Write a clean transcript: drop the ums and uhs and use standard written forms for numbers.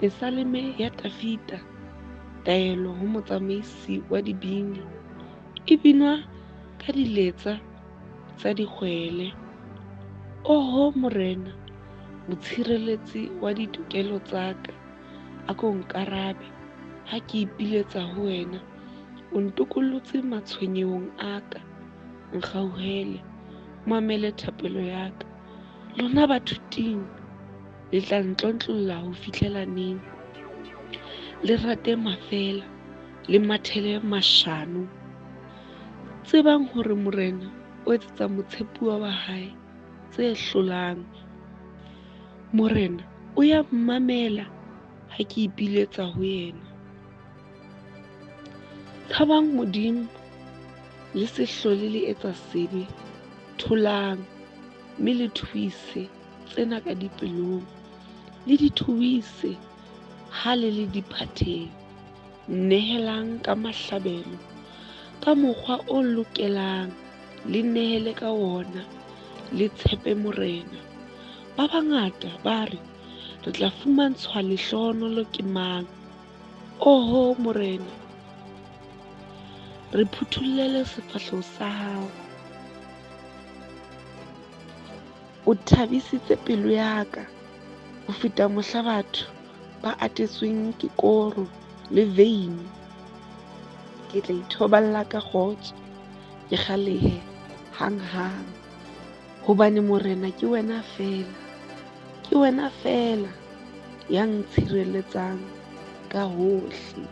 Esaleme ya Tafita, taelo ho motsamaisi wa dibini, e binwa ka diletsa tsa dikgwele. Oho morena, motshireletsi wa ditokelo tsa ka, a ko nkarabe ha ke ipiletsa ho wena. O ntokollotse matshwenyehong a ka, nkgauhele, mamele thapelo ya ka. Lona bathuting le tla ntlontlolla ho fihlela neng? Le rate mafela, le mathele mashano, tsebang hore morena o etsetsa motshepuwa wa hae tse hlolang. Morena o ya mmamela ha ke ipiletsa ho yena. Thabang Modimo, le se hlole le etsa sebe, tholang, mme le thuise tsena ka dipelong, le di thuise ha le le diphatheng, nehelang ka mahlabelo, ka mokgwa o lokelang, le nehele ka wona, le tshepe morena. Ba bangata ba re, re tla fumantshwa lehlohonolo ke mang? Oho morena, re phuthullele sefahleho sa hao. O thabisitse pelo ya ka ho feta mohla batho ba atetsweng ke koro le veine. Ke tla ithoballa ka kgotso, ke kgalehe hanghang, hobane morena ke wena fela, ke wena fela ya ntshireletsang ka hohle.